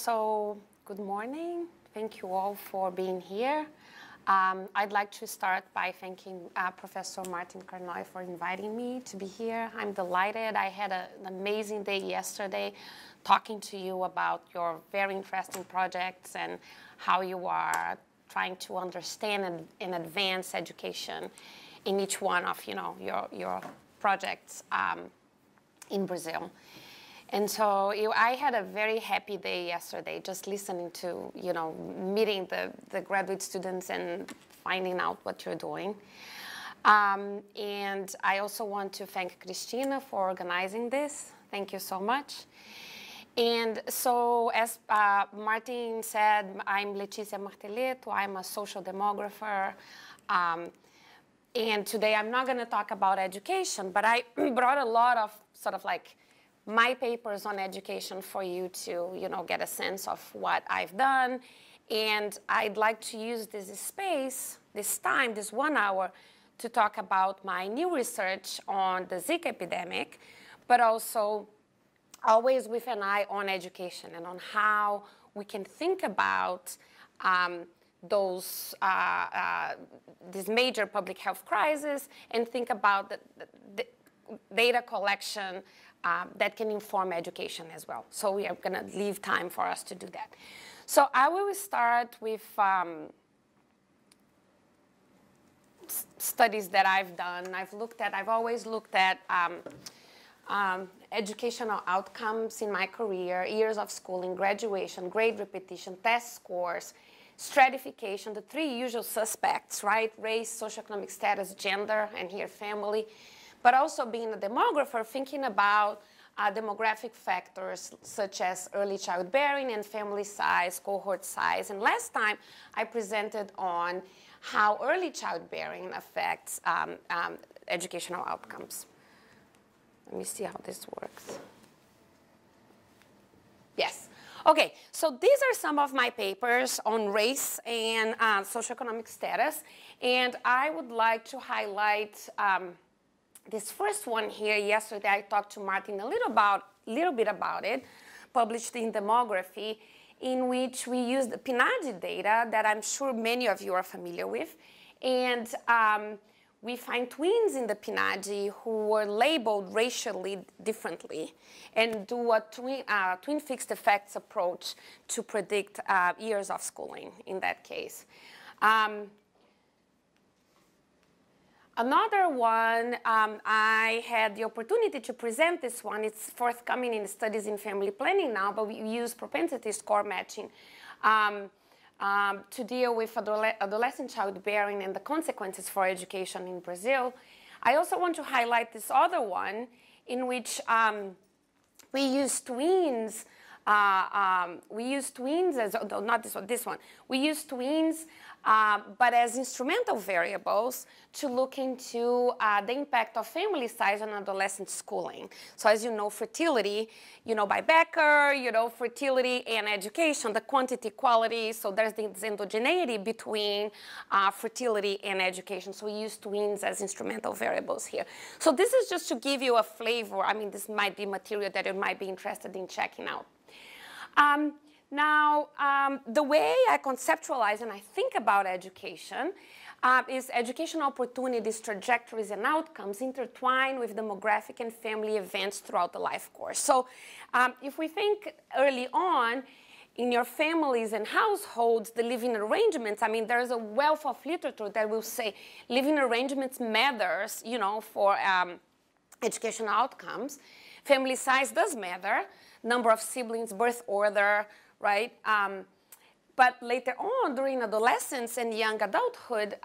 So good morning. Thank you all for being here. I'd like to start by thanking Professor Martin Carnoy for inviting me to be here. I'm delighted. I had an amazing day yesterday talking to you about your very interesting projects and how you are trying to understand and advance education in each one of your projects in Brazil. And so I had a very happy day yesterday just listening to, meeting the graduate students and finding out what you're doing. And I also want to thank Cristina for organizing this. Thank you so much. And so as Martin said, I'm Letícia Marteleto. I'm a social demographer. And today I'm not going to talk about education, but I brought a lot of sort of like my papers on education for you to, get a sense of what I've done. And I'd like to use this space, this 1 hour, to talk about my new research on the Zika epidemic, but also always with an eye on education and on how we can think about this major public health crisis and think about the data collection that can inform education as well. So we are going to leave time for us to do that. So I will start with studies that I've done. I've always looked at educational outcomes in my career, years of schooling, graduation, grade repetition, test scores, stratification, the 3 usual suspects, right? Race, socioeconomic status, gender, and here family. But also being a demographer, thinking about demographic factors such as early childbearing and family size, cohort size. And last time I presented on how early childbearing affects educational outcomes. Let me see how this works. Yes. Okay, so these are some of my papers on race and socioeconomic status. And I would like to highlight this first one here. Yesterday, I talked to Martin a little bit about it, published in Demography, in which we used the PNAD data that I'm sure many of you are familiar with. And we find twins in the PNAD who were labeled racially differently and do a twin fixed effects approach to predict years of schooling in that case. Another one, I had the opportunity to present this one. It's forthcoming in Studies in Family Planning now, but we use propensity score matching to deal with adolescent childbearing and the consequences for education in Brazil. I also want to highlight this other one in which we use twins. We use twins as, not this one. We use twins, but as instrumental variables to look into the impact of family size on adolescent schooling. So as you know, fertility, by Becker, fertility and education, the quantity quality. So there's this endogeneity between fertility and education. So we use twins as instrumental variables here. So this is just to give you a flavor. I mean, this might be material that you might be interested in checking out. Now, the way I conceptualize and I think about education is educational opportunities, trajectories, and outcomes intertwined with demographic and family events throughout the life course. So if we think early on in your families and households, the living arrangements, I mean, there's a wealth of literature that will say living arrangements matters, for educational outcomes. Family size does matter. Number of siblings, birth order, right? But later on, during adolescence and young adulthood,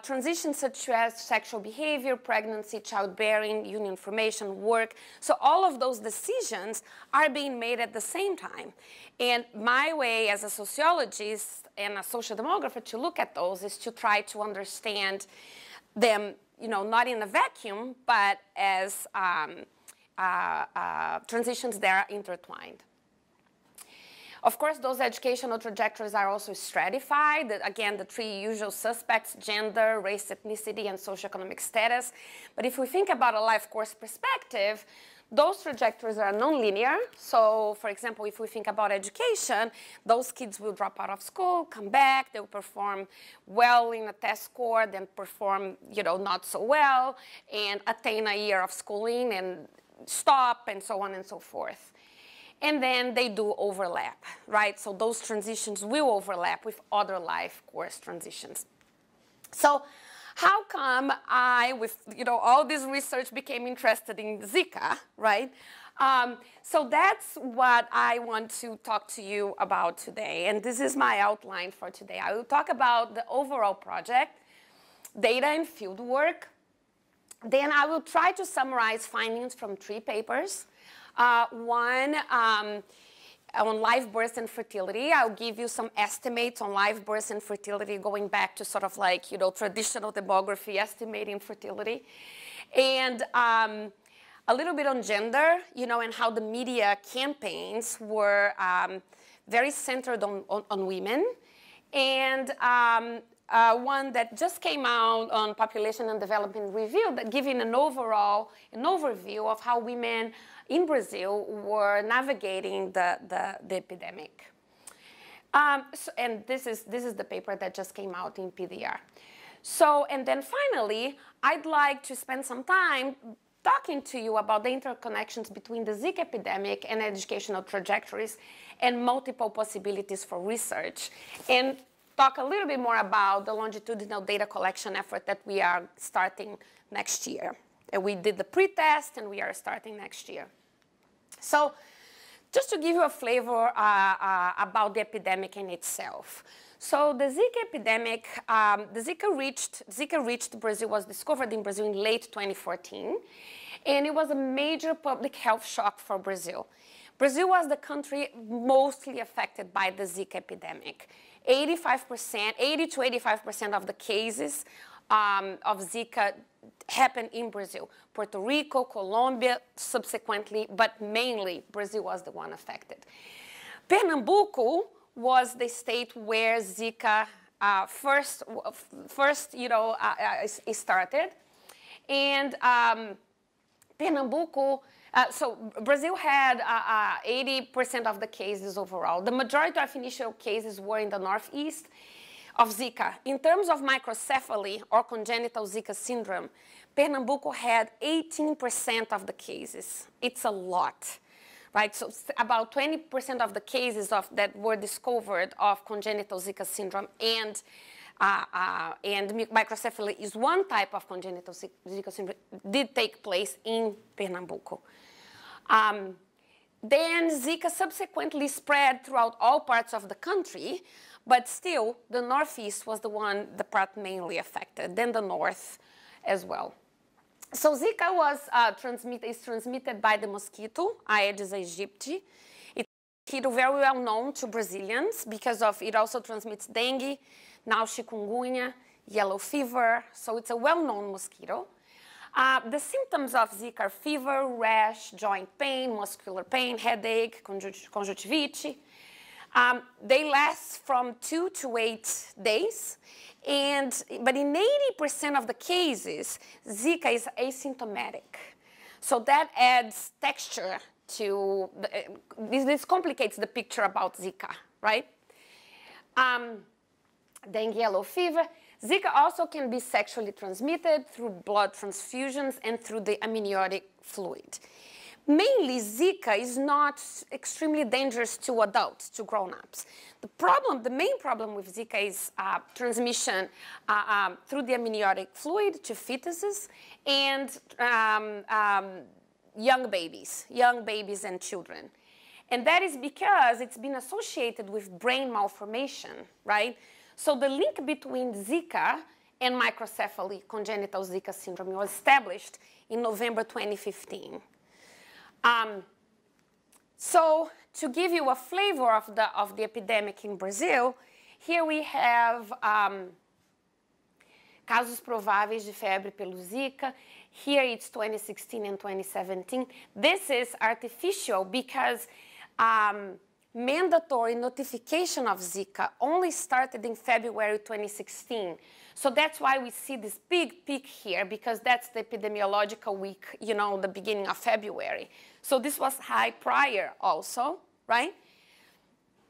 transitions such as sexual behavior, pregnancy, childbearing, union formation, work. So all of those decisions are being made at the same time. And my way as a sociologist and a social demographer to look at those is to try to understand them, not in a vacuum, but as transitions that are intertwined. Of course, those educational trajectories are also stratified. Again, the 3 usual suspects: gender, race, ethnicity, and socioeconomic status. But if we think about a life course perspective, Those trajectories are nonlinear. So, for example, if we think about education, those kids will drop out of school, come back, they'll perform well in a test score, then perform, not so well, and attain a year of schooling and stop, and so on and so forth. And then they do overlap, right? So those transitions will overlap with other life course transitions. So how come I, with all this research, became interested in Zika, right? So that's what I want to talk to you about today. And this is my outline for today. I will talk about the overall project, data and field work. Then I will try to summarize findings from 3 papers. One on live births and fertility. I'll give you some estimates on live births and fertility going back to sort of like, traditional demography, estimating fertility. And a little bit on gender, and how the media campaigns were very centered on women. And one that just came out on Population and Development Review, that giving an overview of how women in Brazil were navigating the epidemic. And this is the paper that just came out in PDR. So, and then finally, I'd like to spend some time talking to you about the interconnections between the Zika epidemic and educational trajectories and multiple possibilities for research, and talk a little bit more about the longitudinal data collection effort that we are starting next year. And we did the pre-test, and we are starting next year. So just to give you a flavor about the epidemic in itself. So the Zika epidemic, Zika reached Brazil, was discovered in Brazil in late 2014. And it was a major public health shock for Brazil. Brazil was the country mostly affected by the Zika epidemic. 80 to 85% of the cases of Zika happened in Brazil. Puerto Rico, Colombia, subsequently, but mainly Brazil was the one affected. Pernambuco was the state where Zika first started, and Pernambuco. So Brazil had 80% of the cases overall. The majority of initial cases were in the northeast of Zika. In terms of microcephaly or congenital Zika syndrome, Pernambuco had 18% of the cases. It's a lot, right? So about 20% of the cases that were discovered of congenital Zika syndrome and microcephaly is one type of congenital Zika syndrome, did take place in Pernambuco. Then Zika subsequently spread throughout all parts of the country, but still the northeast was the part mainly affected, then the north as well. So Zika is transmitted by the mosquito, Aedes aegypti. It's a mosquito very well known to Brazilians because it also transmits dengue, now chikungunya, yellow fever, so it's a well-known mosquito. The symptoms of Zika are fever, rash, joint pain, muscular pain, headache, conjunctivitis. They last from 2 to 8 days, but in 80% of the cases, Zika is asymptomatic. So that adds texture to, this complicates the picture about Zika, right? Dengue, yellow fever. Zika also can be sexually transmitted through blood transfusions and through the amniotic fluid. Mainly, Zika is not extremely dangerous to adults, to grown-ups. The main problem with Zika is transmission through the amniotic fluid to fetuses and young babies and children. And that is because it's been associated with brain malformation, right? So the link between Zika and microcephaly, congenital Zika syndrome, was established in November 2015. So to give you a flavor of the epidemic in Brazil, here we have casos prováveis de febre pelo Zika. Here it's 2016 and 2017. This is artificial because mandatory notification of Zika only started in February 2016. So that's why we see this big peak here, because that's the epidemiological week, you know, the beginning of February. So this was high prior also, right?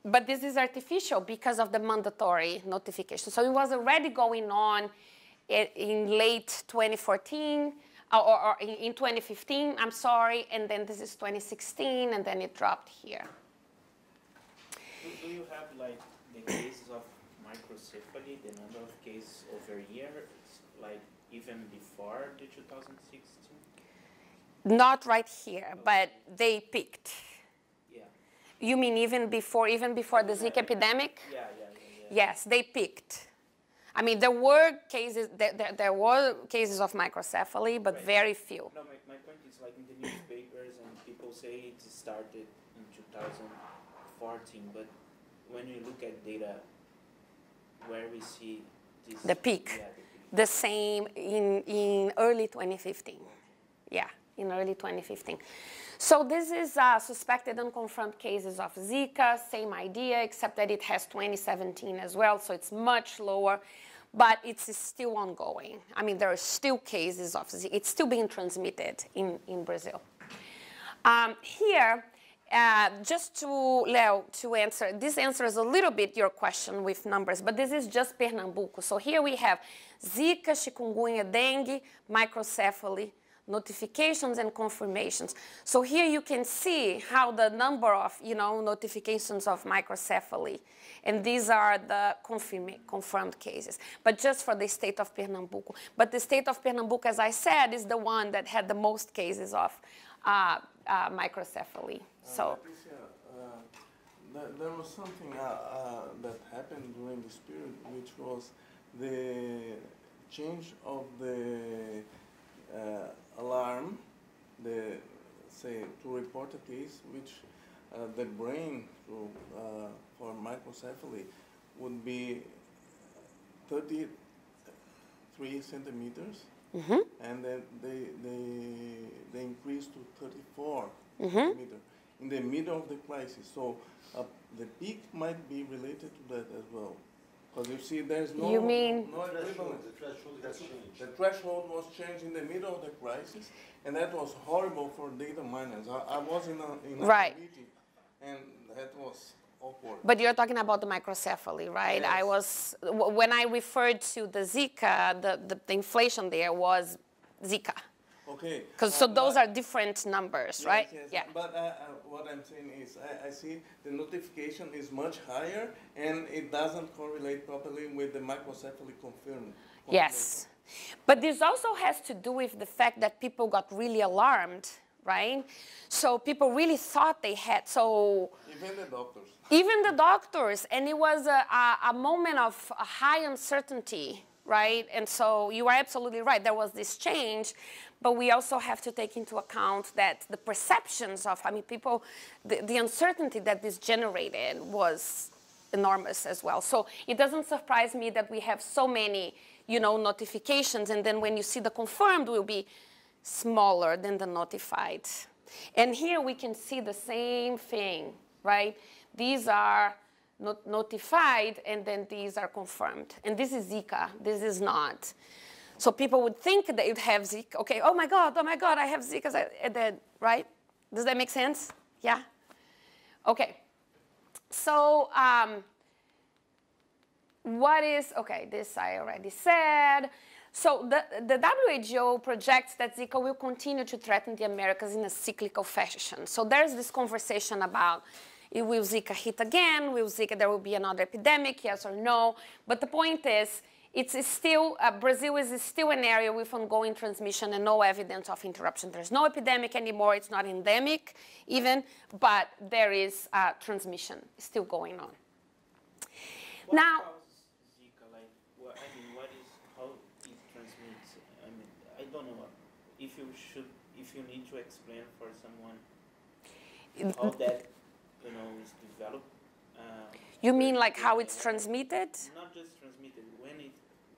But this is artificial because of the mandatory notification. So it was already going on in late 2014, or in 2015, I'm sorry, and then this is 2016, and then it dropped here. Do you have like the cases of microcephaly, the number of cases over years, like even before the 2016? Not right here, but they peaked. Yeah. You mean even before the Zika epidemic? Yeah. Yes, they peaked. I mean, there were cases of microcephaly, but right. very few. No, my point is like in the newspapers and people say it started in 2014, but when you look at data where we see this... The peak. Yeah, the same in early 2015. Yeah, in early 2015. So this is suspected unconfirmed cases of Zika, same idea, except that it has 2017 as well, so it's much lower, but it's still ongoing. I mean, there are still cases of Zika. It's still being transmitted in Brazil. Here, just to, Leo, to answer, this answers a little bit your question with numbers, but this is just Pernambuco. So here we have Zika, chikungunya, dengue, microcephaly, notifications and confirmations. So here you can see how the number of, notifications of microcephaly, and these are the confirmed cases, but just for the state of Pernambuco. But the state of Pernambuco, as I said, is the one that had the most cases of microcephaly. So. Letícia, there was something that happened during this period, which was the change of the alarm, to report a case, which the brain for microcephaly would be 33 centimeters, and then they increased to 34 centimeters in the middle of the crisis. So the peak might be related to that as well. Because you see, there's no, you mean no equivalence. The threshold was changed in the middle of the crisis, and that was horrible for data miners. I was in a right. meeting, and that was awkward. But you're talking about the microcephaly, right? Yes. When I referred to the Zika, the inflation there was Zika. Okay. So those are different numbers, yes, right? Yes. Yeah. But what I'm saying is, I see the notification is much higher, and it doesn't correlate properly with the microcephaly confirmed. Yes. But this also has to do with the fact that people got really alarmed, right? So people really thought they had, so... Even the doctors. Even the doctors, and it was a moment of a high uncertainty, right? And so you are absolutely right, there was this change, but we also have to take into account that the perceptions of, people, the uncertainty that this generated was enormous as well. So it doesn't surprise me that we have so many, notifications, and then when you see the confirmed will be smaller than the notified. And here we can see the same thing, right? These are notified, and then these are confirmed. And this is Zika, this is not. So people would think that you'd have Zika. Okay, oh my God, I have Zika, right? Does that make sense? Yeah? Okay. So this I already said. So the WHO projects that Zika will continue to threaten the Americas in a cyclical fashion. So there's this conversation about, will Zika hit again? There will be another epidemic, yes or no? But the point is, it's still, Brazil is still an area with ongoing transmission and no evidence of interruption. There's no epidemic anymore, it's not endemic even, but there is transmission still going on. What causes Zika? Like, how it transmits? I don't know if you need to explain for someone how that, is developed. You mean like how it's transmitted? Not just transmitted,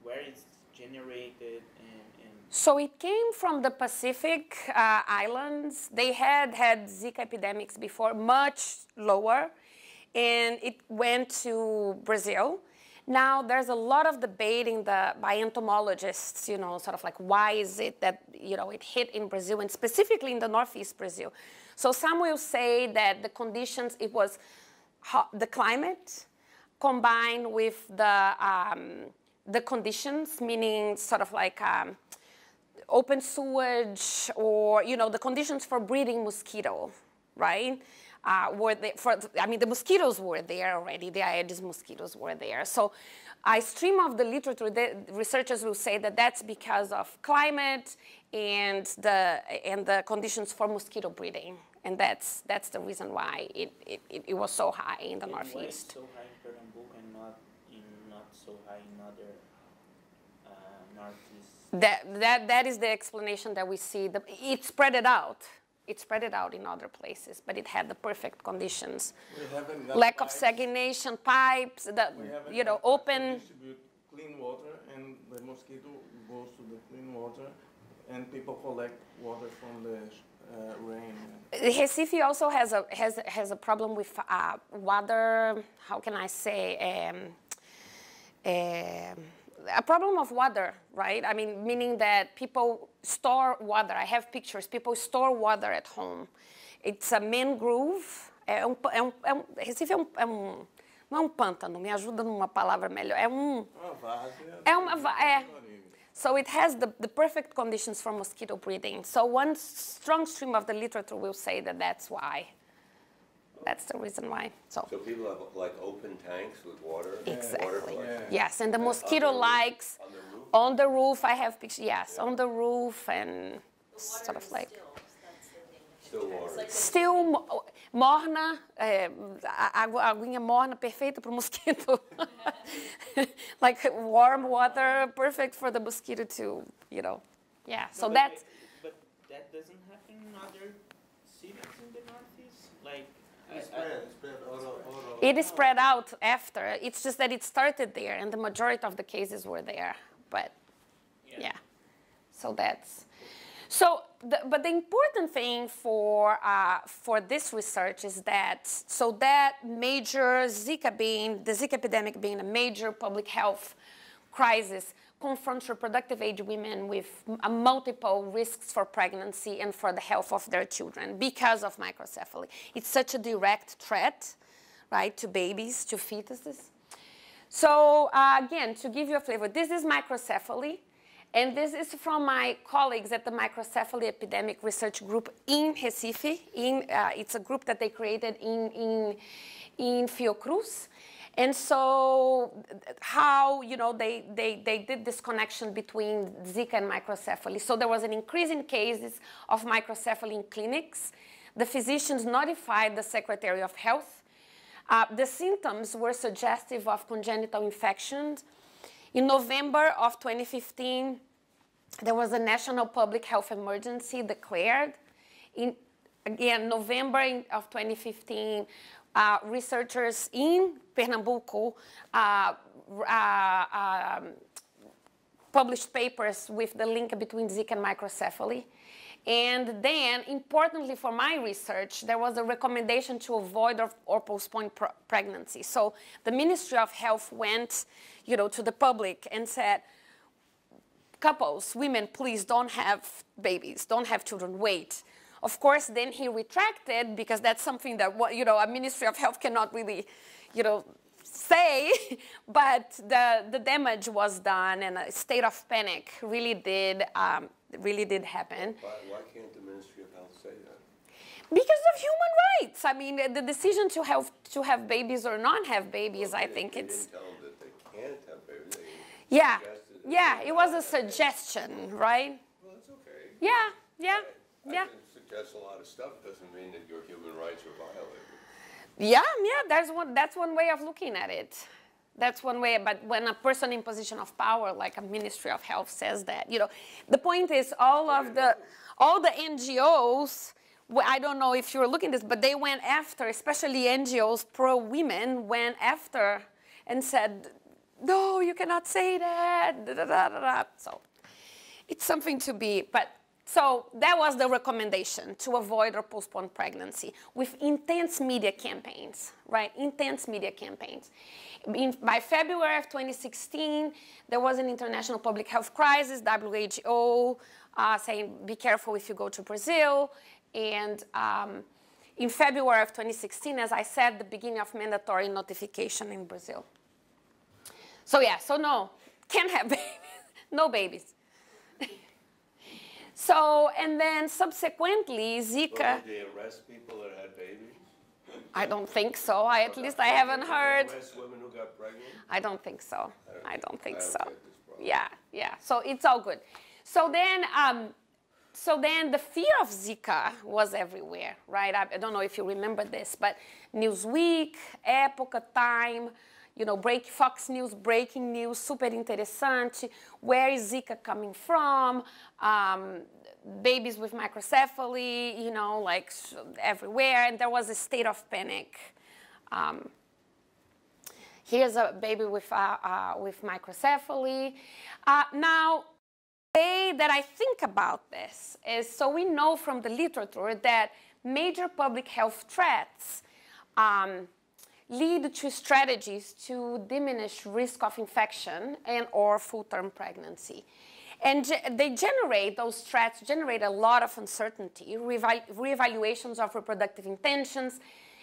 where it's generated and... So it came from the Pacific Islands. They had Zika epidemics before, much lower. and it went to Brazil. Now, there's a lot of debate by entomologists, you know, sort of like why is it that, you know, it hit in Brazil and specifically in the Northeast Brazil. So some will say that the conditions, it was the climate combined with the conditions, meaning sort of like open sewage or, you know, the conditions for breeding mosquito, right? The mosquitoes were there already, the Aedes mosquitoes were there. So a stream of the literature, the researchers will say that that's because of climate and the conditions for mosquito breeding. And that's the reason why it was so high in the Northeast. Why it's so high in Pernambuco and not so high in other Northeast? That is the explanation that we see. It spread it out. It spread it out in other places, but it had the perfect conditions. Lack of stagnation, pipes, you know, open. Distribute clean water, and the mosquito goes to the clean water, and people collect water from the rain. Recife also has a problem with water. How can I say? A problem of water, right? I mean, meaning that people store water. I have pictures. People store water at home. It's a mangrove. Recife não é um pântano. Me ajuda numa palavra melhor. So it has the perfect conditions for mosquito breeding. So one strong stream of the literature will say that that's why. That's the reason why. So people have like open tanks with water? Exactly. Water Yes, and the mosquito likes on the roof? on the roof. I have pictures. Yes, on the roof and sort of like Still water. still morna, aguinha morna, perfeita para o mosquito. Like warm water, perfect for the mosquito to, you know. Yeah. So that's. But that doesn't happen in other cities in the Northeast, like. It is spread out after. It's just that it started there, and the majority of the cases were there. But yeah, so that's but the important thing for this research is that that major Zika the Zika epidemic being a major public health crisis confronts reproductive age women with multiple risks for pregnancy and for the health of their children because of microcephaly. It's such a direct threat, right, to babies, to fetuses. So again, to give you a flavor, this is microcephaly, and this is from my colleagues at the Microcephaly Epidemic Research Group in Recife. It's a group that they created in Fiocruz. And so how, you know, they did this connection between Zika and microcephaly. So there was an increase in cases of microcephaly in clinics. The physicians notified the Secretary of Health. The symptoms were suggestive of congenital infections. In November of 2015, there was a national public health emergency declared. Again, November of 2015, researchers in Pernambuco published papers with the link between Zika and microcephaly. And then, importantly for my research, there was a recommendation to avoid or postpone pregnancy. So the Ministry of Health went, you know, to the public and said, couples, women, please don't have babies, don't have children, wait. Of course, then he retracted because that's something that, you know, a Ministry of Health cannot really, you know, say, but the damage was done and a state of panic really did happen. Why can't the Ministry of Health say that? Because of human rights. I mean, the decision to have babies or not have babies, I think it's. They didn't tell them that they can't have babies. Yeah, it was a suggestion, right? Well, that's okay. Yeah. I can suggest a lot of stuff. Doesn't mean that your human rights are violated. Yeah, that's one way of looking at it. That's one way, but when a person in position of power, like a Ministry of Health, says that, you know, the point is all the NGOs, I don't know if you're looking at this, but they went after, especially NGOs pro-women, went after and said, no, you cannot say that, So it's something to be, but So that was the recommendation, to avoid or postpone pregnancy with intense media campaigns, right? Intense media campaigns. By February of 2016, there was an international public health crisis, WHO saying, be careful if you go to Brazil. And in February of 2016, as I said, the beginning of mandatory notification in Brazil. So yeah, so no, can't have babies, no babies. So, and then subsequently, Zika. Did they arrest people that had babies? I don't think so. At least I haven't heard. Did they arrest women who got pregnant? I don't think so. I don't think so. get this problem. Yeah, yeah. So it's all good. So then the fear of Zika was everywhere, right? I don't know if you remember this, but Newsweek, Época, Time, you know, Fox News, breaking news, super interessante. Where is Zika coming from? Babies with microcephaly, you know, like everywhere. And there was a state of panic. Here's a baby with microcephaly. Now, the way that I think about this is, so we know from the literature that major public health threats lead to strategies to diminish risk of infection and or full-term pregnancy. And those threats generate a lot of uncertainty, reevaluations of reproductive intentions,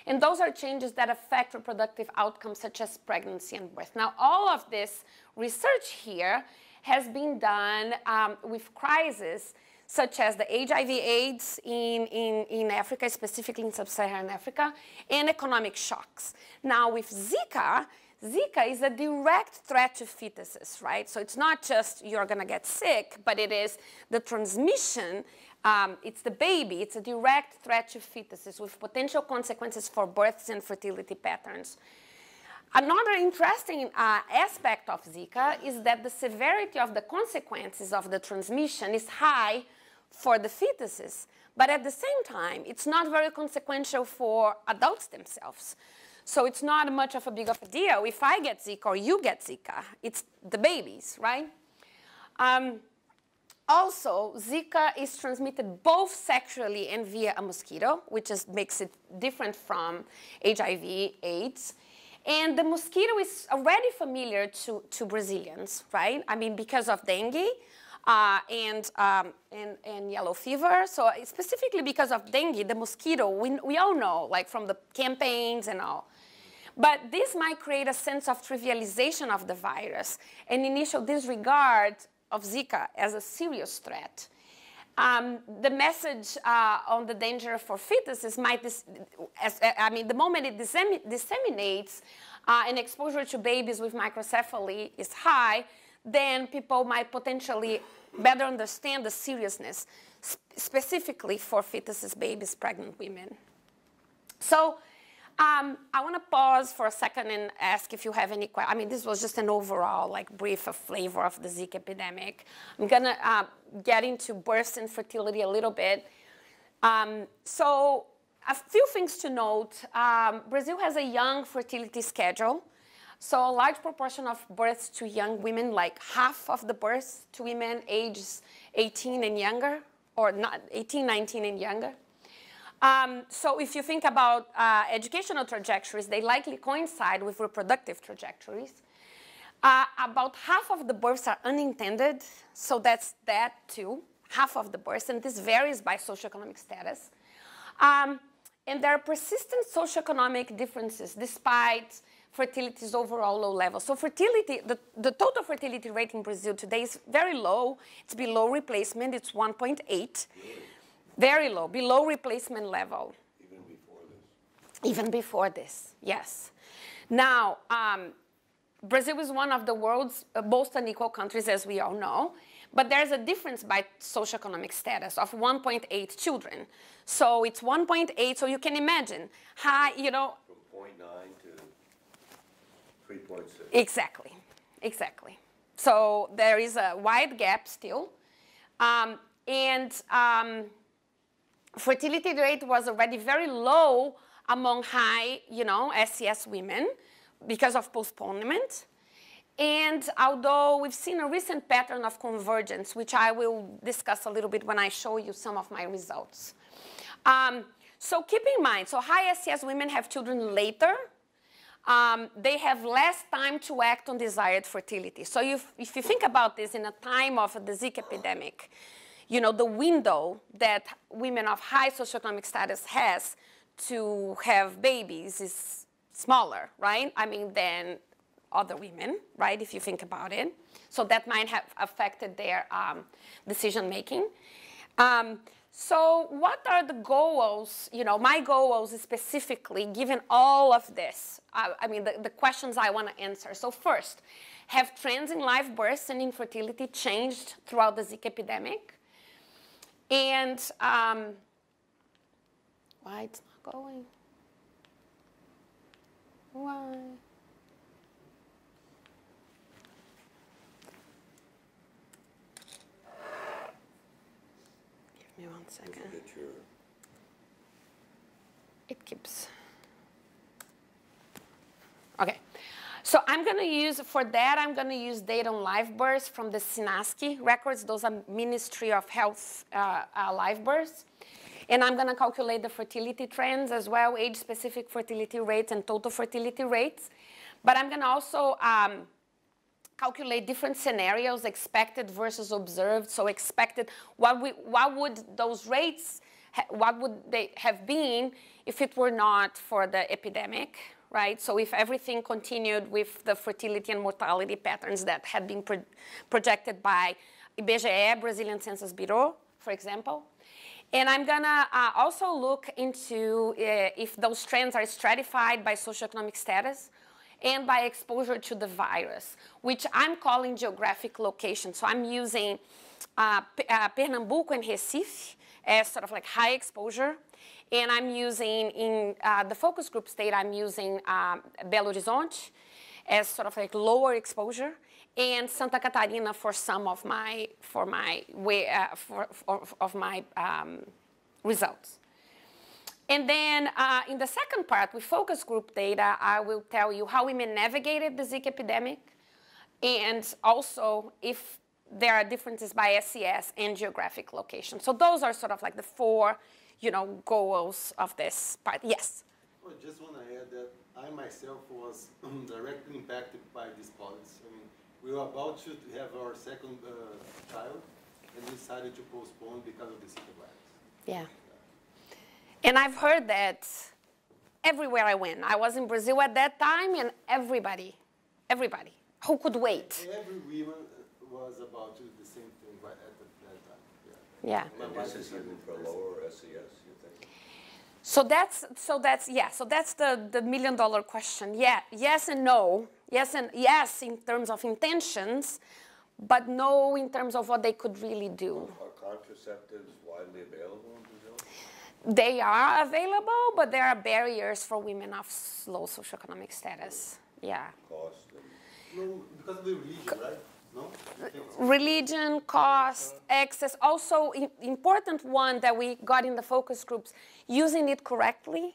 and those are changes that affect reproductive outcomes such as pregnancy and birth. Now, all of this research here has been done with crises such as the HIV/AIDS in Africa, specifically in sub-Saharan Africa, and economic shocks. Now with Zika, Zika is a direct threat to fetuses, right? So it's not just you're gonna get sick, but it is the transmission, it's the baby, it's a direct threat to fetuses with potential consequences for births and fertility patterns. Another interesting aspect of Zika is that the severity of the consequences of the transmission is high for the fetuses, but at the same time, it's not very consequential for adults themselves. So it's not much of a big of a deal if I get Zika or you get Zika. It's the babies, right? Also, Zika is transmitted both sexually and via a mosquito, which makes it different from HIV/AIDS. And the mosquito is already familiar to Brazilians, right? I mean, because of dengue and yellow fever. So specifically because of dengue, the mosquito, we all know, like from the campaigns and all. But this might create a sense of trivialization of the virus and initial disregard of Zika as a serious threat. The message on the danger for fetuses might, the moment it disseminates and exposure to babies with microcephaly is high, then people might potentially better understand the seriousness, specifically for fetuses, babies, pregnant women. So I want to pause for a second and ask if you have any questions. I mean, this was just an overall, like, brief flavor of the Zika epidemic. I'm going to get into births and fertility a little bit. So a few things to note. Brazil has a young fertility schedule. So a large proportion of births to young women, like half of the births to women ages 18 and younger, or not 18, 19 and younger. So if you think about educational trajectories, they likely coincide with reproductive trajectories. About half of the births are unintended, so that's that too, half of the births, and this varies by socioeconomic status. And there are persistent socioeconomic differences despite fertility's overall low level. So fertility, the total fertility rate in Brazil today is very low. It's below replacement, it's 1.8. Very low, below replacement level. Even before this? Even before this, yes. Now, Brazil is one of the world's most unequal countries, as we all know, but there's a difference by socioeconomic status of 1.8 children. So it's 1.8, so you can imagine high, you know. From 0.9 to 3.6. Exactly, exactly. So there is a wide gap still. Fertility rate was already very low among high, you know, SES women because of postponement. And although we've seen a recent pattern of convergence, which I will discuss a little bit when I show you some of my results. So keep in mind, so high SES women have children later. They have less time to act on desired fertility. So if you think about this in a time of the Zika epidemic, you know, the window that women of high socioeconomic status has to have babies is smaller, right? I mean, than other women, right, if you think about it. So that might have affected their decision making. So what are the goals, you know, my goals specifically, given all of this? I mean, the questions I want to answer. So first, have trends in live births and infertility changed throughout the Zika epidemic? And why it's not going? Why? Give me 1 second. It keeps. Okay. So I'm going to use, for that, I'm going to use data on live births from the SINASCI records. Those are Ministry of Health live births. And I'm going to calculate the fertility trends as well, age-specific fertility rates and total fertility rates. But I'm going to also calculate different scenarios, expected versus observed. So expected, what would those rates, what would they have been if it were not for the epidemic, right? So if everything continued with the fertility and mortality patterns that had been projected by IBGE, Brazilian Census Bureau, for example. And I'm gonna also look into if those trends are stratified by socioeconomic status and by exposure to the virus, which I'm calling geographic location. So I'm using Pernambuco and Recife as sort of like high exposure. And I'm using, in the focus group state, I'm using Belo Horizonte as sort of like lower exposure, and Santa Catarina for some of my, results. And then in the second part, with focus group data, I will tell you how women navigated the Zika epidemic, and also if there are differences by SES and geographic location. So those are sort of like the four, you know, goals of this part. Yes? I just want to add that I myself was directly impacted by this policy. I mean, we were about to have our second child and decided to postpone because of the Zika virus. Yeah. And I've heard that everywhere I went. I was in Brazil at that time, and everybody who could wait. Every woman was about to do the same thing right at that time. Yeah. And this is even for lower SES, you think? So that's the million-dollar question. Yeah, yes and no. Yes in terms of intentions, but no in terms of what they could really do. Are contraceptives widely available in Brazil? They are available, but there are barriers for women of low socioeconomic status. Yeah. Cost and... No, because of the religion, right? No? Religion, cost, access. Also, important one that we got in the focus groups, using it correctly,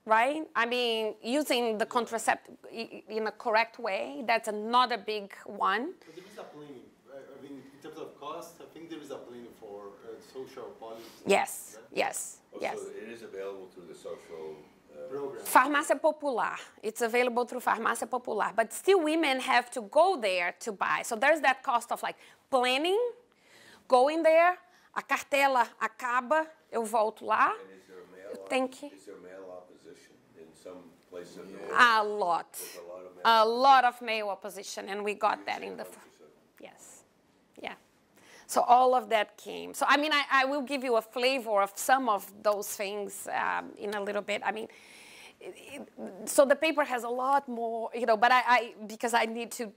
right? I mean, using the contraceptive in a correct way, that's another big one. But there is a planning. I mean, in terms of cost, I think there is a planning for social policy. Yes, right? yes, Oh, yes. so it is available through the social... program. Farmácia Popular. It's available through Farmácia Popular. But still women have to go there to buy. So there's that cost of like planning, going there, a cartela acaba, eu volto lá. And is there Is there male opposition in some places of the world? A lot. There's a lot of male A lot of male opposition, and we got that in the... Yes. Yeah. So all of that came. So, I mean, I will give you a flavor of some of those things in a little bit. I mean, so the paper has a lot more, you know, but because I need to,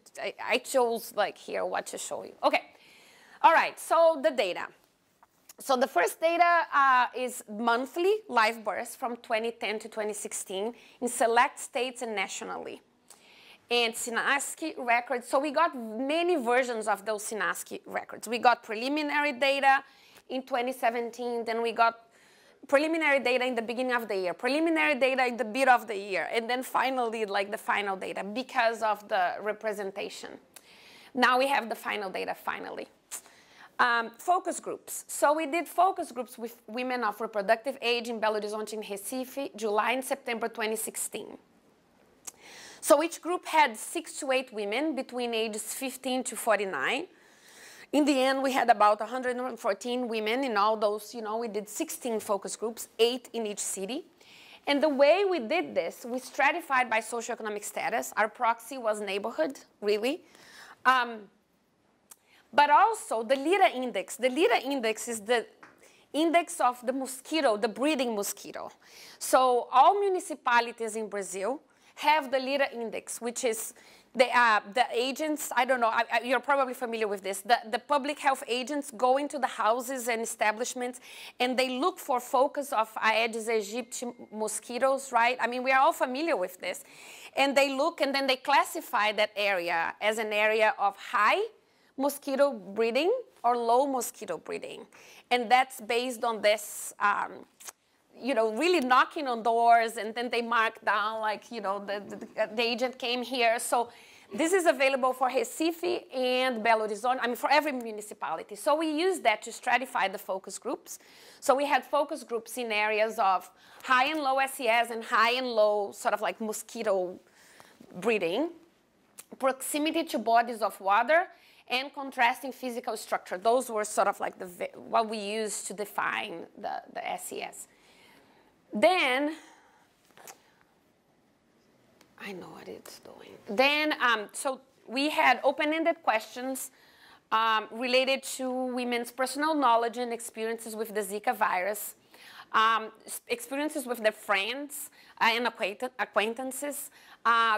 I chose like here what to show you. Okay. All right. So the data. So the first data is monthly live births from 2010 to 2016 in select states and nationally. And SINASCI records, so we got many versions of those SINASCI records. We got preliminary data in 2017, then we got preliminary data in the beginning of the year, preliminary data in the mid of the year, and then finally like the final data because of the representation. Now we have the final data finally. Focus groups. So we did focus groups with women of reproductive age in Belo Horizonte and Recife, July and September 2016. So each group had 6 to 8 women between ages 15 to 49. In the end, we had about 114 women in all those, we did 16 focus groups, 8 in each city. And the way we did this, we stratified by socioeconomic status. Our proxy was neighborhood, really. But also the LIRA index. The LIRA index is the index of the mosquito, the breeding mosquito. So all municipalities in Brazil have the LIRA index, which is the agents, I don't know, you're probably familiar with this. The public health agents go into the houses and establishments and they look for focus of Aedes aegypti mosquitoes, right? I mean, we are all familiar with this. And they look and then they classify that area as an area of high mosquito breeding or low mosquito breeding. And that's based on this, really knocking on doors, and then they mark down like, the agent came here. So this is available for Recife and Belo Horizonte, for every municipality. So we use that to stratify the focus groups. So we had focus groups in areas of high and low SES and high and low sort of like mosquito breeding, proximity to bodies of water, and contrasting physical structure. Those were sort of like what we used to define the SES. Then, I know what it's doing. Then, so we had open-ended questions related to women's personal knowledge and experiences with the Zika virus, experiences with their friends and acquaintances,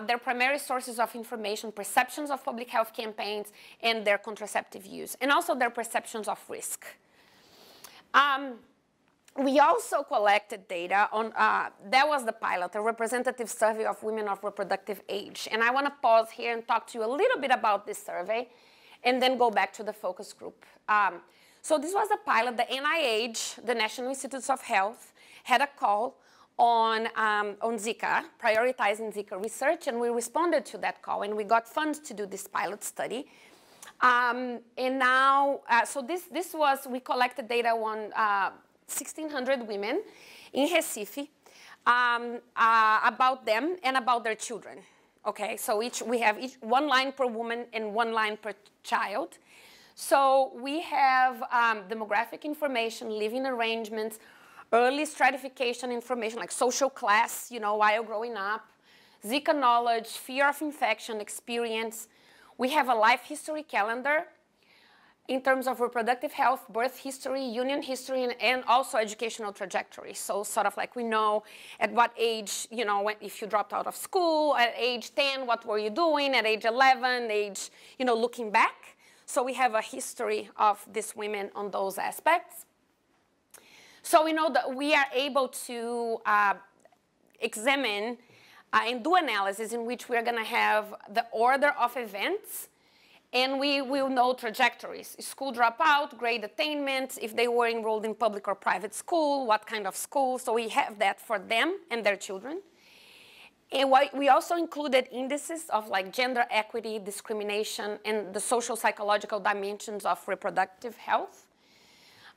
their primary sources of information, perceptions of public health campaigns, and their contraceptive use, and also their perceptions of risk. We also collected data on, that was the pilot, a representative survey of women of reproductive age. And I want to pause here and talk to you a little bit about this survey and then go back to the focus group. So this was a pilot. The NIH, the National Institutes of Health, had a call on Zika, prioritizing Zika research, and we responded to that call, and we got funds to do this pilot study. And now, so this was, we collected data on 1,600 women in Recife about them and about their children. Okay, so we have one line per woman and one line per child. So we have demographic information, living arrangements, early stratification information like social class, while growing up, Zika knowledge, fear of infection, experience. We have a life history calendar in terms of reproductive health, birth history, union history, and also educational trajectory. So sort of like we know at what age, if you dropped out of school, at age 10, what were you doing, at age 11, age, looking back. So we have a history of these women on those aspects. So we know that we are able to examine and do analysis in which we are going to have the order of events, and we will know trajectories, school dropout, grade attainment, if they were enrolled in public or private school, what kind of school. So we have that for them and their children. And we also included indices of like gender equity, discrimination, and the social psychological dimensions of reproductive health.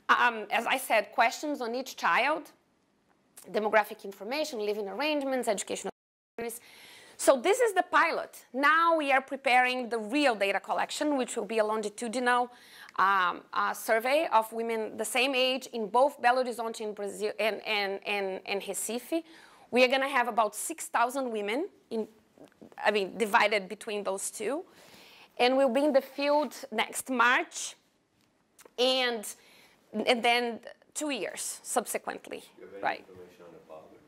As I said, questions on each child, demographic information, living arrangements, educational activities. So this is the pilot. Now we are preparing the real data collection, which will be a longitudinal survey of women the same age in both Belo Horizonte in Brazil and Recife. We are going to have about 6,000 women, divided between those two. And we'll be in the field next March, and then 2 years subsequently. Do you have any right? information on the fathers?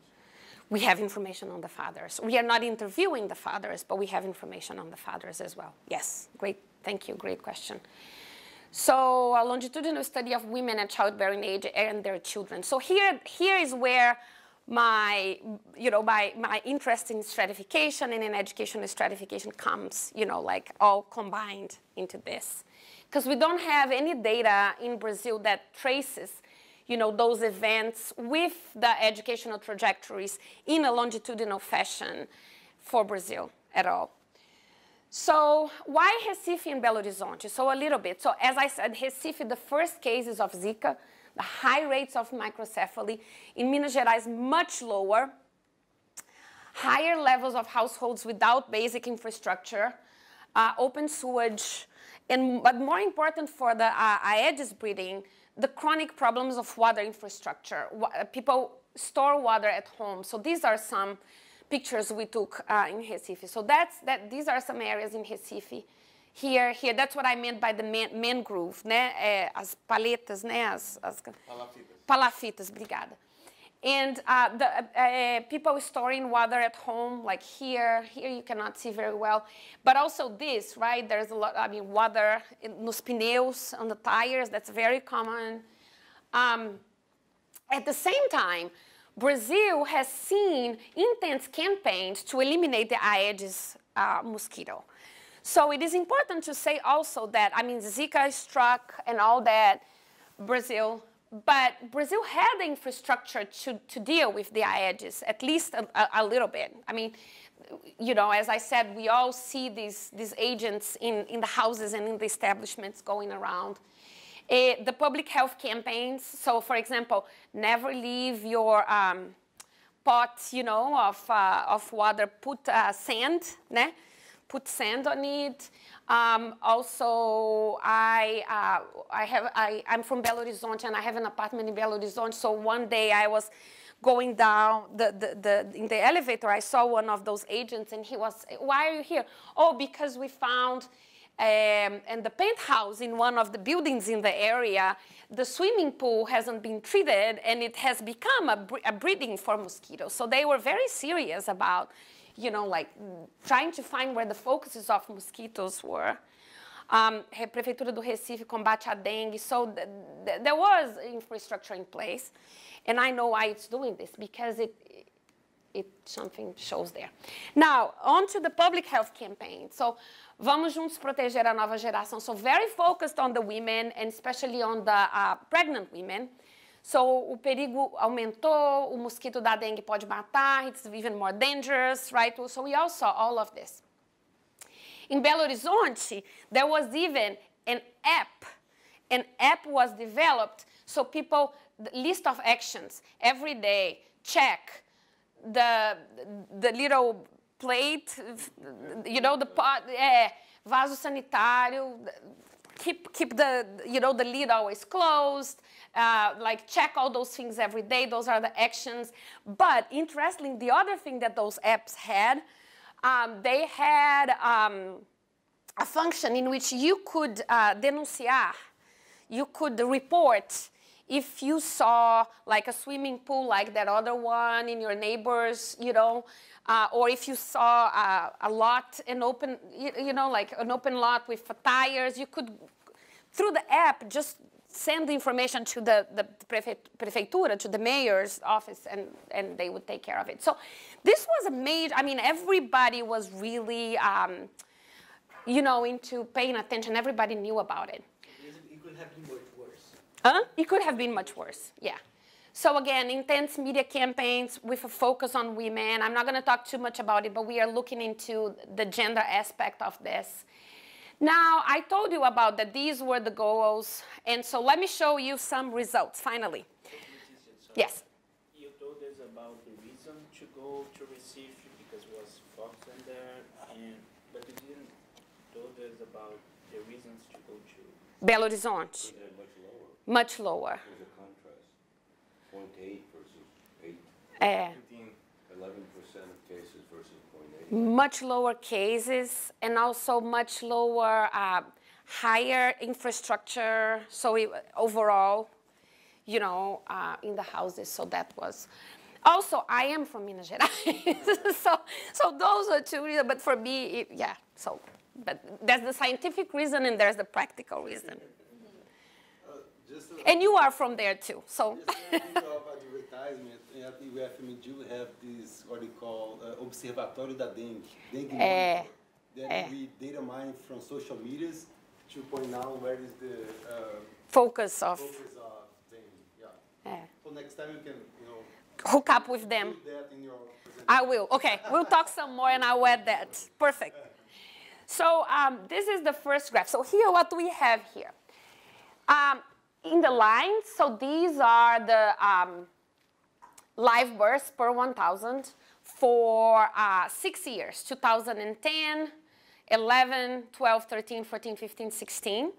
We have information on the fathers. We are not interviewing the fathers, but we have information on the fathers as well. Yes, great, thank you, great question. So a longitudinal study of women at childbearing age and their children. So here is where my interest in stratification and in educational stratification comes, like all combined into this. Because we don't have any data in Brazil that traces, you know, those events with the educational trajectories in a longitudinal fashion for Brazil at all. So why Recife and Belo Horizonte? So a little bit. So as I said, Recife, the first cases of Zika, the high rates of microcephaly. In Minas Gerais, much lower. Higher levels of households without basic infrastructure, open sewage, but more important for the Aedes breeding, the chronic problems of water infrastructure. People store water at home. So these are some pictures we took in Recife. So these are some areas in Recife. Here, that's what I meant by the mangrove, né? As paletas, né? As Palafitas. Palafitas, obrigada. And people storing water at home, like here. Here you cannot see very well. But also this, right? There's a lot, I mean, water nos pneus, on the tires. That's very common. At the same time, Brazil has seen intense campaigns to eliminate the Aedes mosquito. So it is important to say also that, I mean, Zika struck and all that, Brazil, but Brazil had the infrastructure to deal with the Aedes, at least a little bit. I mean, you know, as I said, we all see these agents in the houses and in the establishments going around. The public health campaigns, so for example, never leave your pot, you know, of water, put sand, né? Put sand on it. Also, I'm from Belo Horizonte and I have an apartment in Belo Horizonte. So one day I was going down in the elevator, I saw one of those agents and he was, why are you here? Oh, because we found in the penthouse in one of the buildings in the area, the swimming pool hasn't been treated and it has become a breeding for mosquitoes. So they were very serious about, you know, like trying to find where the focuses of mosquitoes were. Prefeitura do Recife combate a dengue. So there was infrastructure in place. And I know why it's doing this, because something shows there. Now, on to the public health campaign. So, vamos juntos proteger a nova geração. So, very focused on the women, and especially on the pregnant women. So, o perigo aumentou, o mosquito da dengue pode matar, it's even more dangerous, right? So, we all saw all of this. In Belo Horizonte, there was even an app. An app was developed, so people, the list of actions, every day, check the little plate, you know, the pot, vaso sanitário, keep the, you know, the lid always closed, like check all those things every day. Those are the actions. But interestingly, the other thing that those apps had, they had a function in which you could denunciar, you could report if you saw like a swimming pool like that other one in your neighbors, you know, or if you saw a lot, an open, you know, like an open lot with tires, you could, through the app, just send the information to the prefeitura, to the mayor's office, and they would take care of it. So this was a major, I mean, everybody was really, you know, into paying attention. Everybody knew about it. It could have been much worse. It could have been much worse, yeah. So again, intense media campaigns with a focus on women. I'm not going to talk too much about it, but we are looking into the gender aspect of this. Now, I told you about that these were the goals, and so let me show you some results, finally. Yes? You told us about the reason to go to Recife, because it was focused on there, but you didn't told us about the reasons to go to Belo Horizonte. Much lower. There's a contrast. 0.8 versus 8. 11% of cases versus 0.8. Much lower cases, and also much lower, higher infrastructure. So overall, you know, in the houses. So that was. Also, I am from Minas Gerais, so those are two reasons. But for me, yeah. So, but there's the scientific reason and there's the practical reason. And you are from there too, so. Just a bit of advertisement, at the UFMG we have this, what we call, Observatório da Dengue. Dengue monitor. Then we data mine from social medias to point out where is the focus of dengue, So next time you can, hook up with them. put that in your presentation. I will. Okay, we'll talk some more and I'll add that. Perfect. So this is the first graph. So here, what we have here. In the lines, so these are the live births per 1,000 for 6 years, 2010, 11, 12, 13, 14, 15, 16.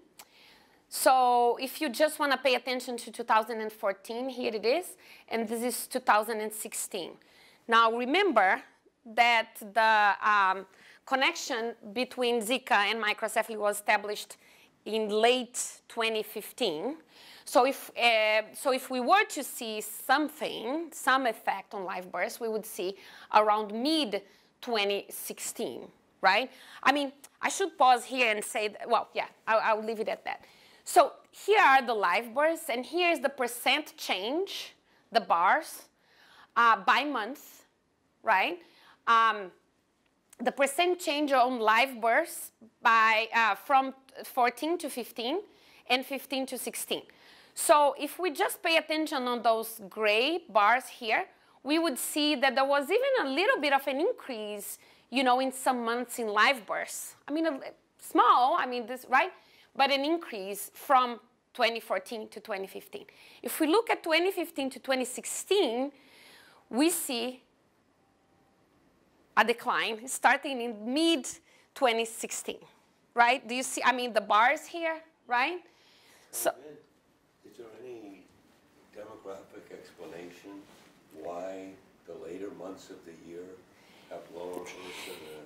So if you just want to pay attention to 2014, here it is, and this is 2016. Now remember that the connection between Zika and microcephaly was established in late 2015. So if we were to see something, some effect on live births, we would see around mid-2016, right? I mean, I should pause here and say, that, well, yeah, I'll leave it at that. So here are the live births, and here's the percent change, the bars, by month, right? The percent change on live births by, from 14 to 15 and 15 to 16. So if we just pay attention on those gray bars here, we would see that there was even a little bit of an increase, in some months in live births. I mean, small, right? But an increase from 2014 to 2015. If we look at 2015 to 2016, we see a decline starting in mid-2016, right? Do you see, the bars here, right? So, is there any demographic explanation why the later months of the year have lower births than the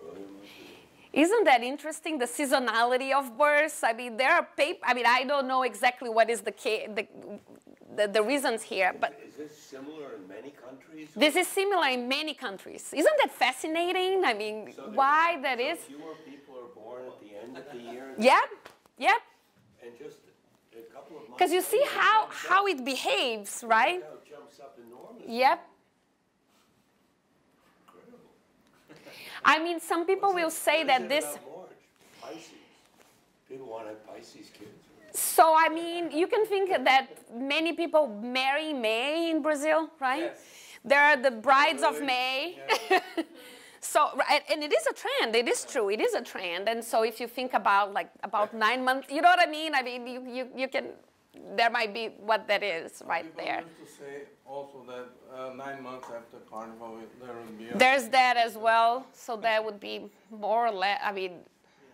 earlier months of the year? Isn't that interesting, the seasonality of births? There are I don't know exactly what is the reasons here, but is this similar in many countries? This is similar in many countries. Isn't that fascinating? So why that is? Fewer people are born at the end of the year. Yep. And just a couple of months. Because you see how it behaves, right? Now it jumps up enormously. Yep. Incredible. Some people will say that this. About March? Pisces. People want to have Pisces kids. So, you can think that many people marry May in Brazil, right? Yes. They're the brides of May. Yeah. So, and it is a trend. It is true. It is a trend. And so if you think about 9 months, you know what I mean? You can, there might be what that is right People there. used to say also that 9 months after carnival, there will be There's that as well. So that would be more or less,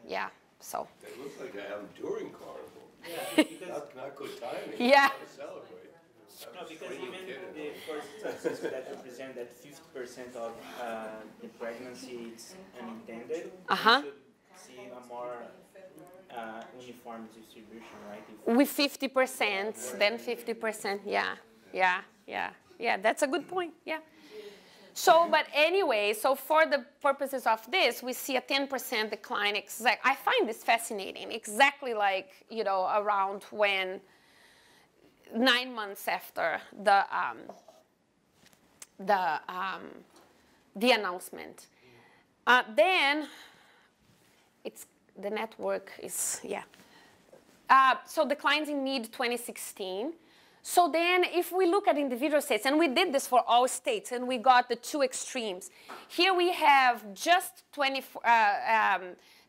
yeah, so. It looks like I am during carnival. Yeah, because, Not good timing. Yeah. To celebrate. no, because even the first statistics that represent that 50% of the pregnancy is unintended, we should see a more uniform distribution, right? With 50%, then 50%, yeah, that's a good point, yeah. So, but anyway, so for the purposes of this, we see a 10% decline. I find this fascinating, exactly like, around when 9 months after the announcement. Then, the network is, so declines in mid-2016. So then if we look at individual states, and we did this for all states, and we got the two extremes. Here we have just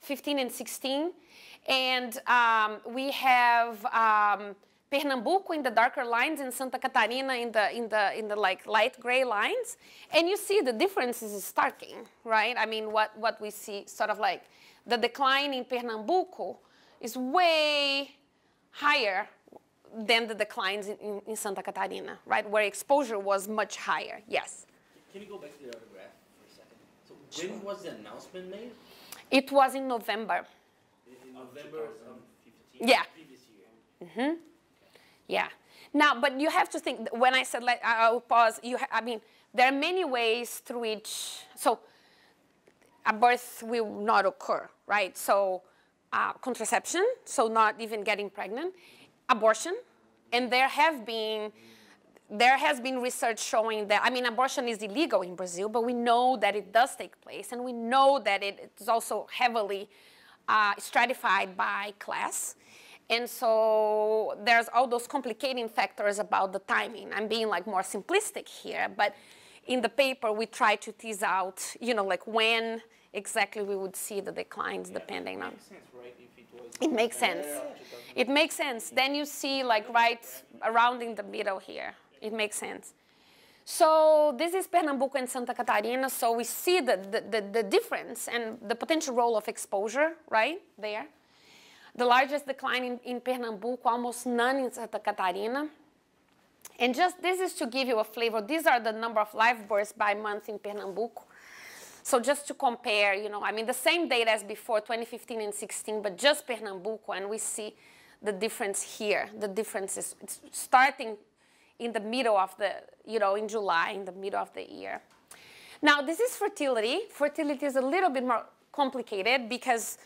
15 and 16, and we have Pernambuco in the darker lines, and Santa Catarina in the light gray lines, and you see the difference is starking, right? What we see sort of like the decline in Pernambuco is way higher than the declines in Santa Catarina, right? Where exposure was much higher, yes. Can you go back to the other graph for a second? So when was the announcement made? It was in November. In November of 2015? Yeah. Previous year. Mm-hmm. Yeah. Now, but you have to think, when I said, I'll pause, there are many ways through which, so a birth will not occur, right? So contraception, so not even getting pregnant, abortion, and there has been research showing that, abortion is illegal in Brazil, but we know that it does take place, and we know that it is also heavily stratified by class. And so there's all those complicating factors about the timing. I'm being like more simplistic here, but in the paper we try to tease out, like when exactly we would see the declines depending on. It makes sense, right? If it was it makes sense. It makes sense. Then you see like right around in the middle here. It makes sense. So this is Pernambuco and Santa Catarina. So we see the difference and the potential role of exposure right there. The largest decline in Pernambuco, almost none in Santa Catarina. And just this is to give you a flavor. These are the number of live births by month in Pernambuco. So just to compare, I mean, the same data as before, 2015 and 16, but just Pernambuco, and we see the difference here. The difference is it's starting in the middle of the, in July, in the middle of the year. Now, this is fertility. Fertility is a little bit more complicated because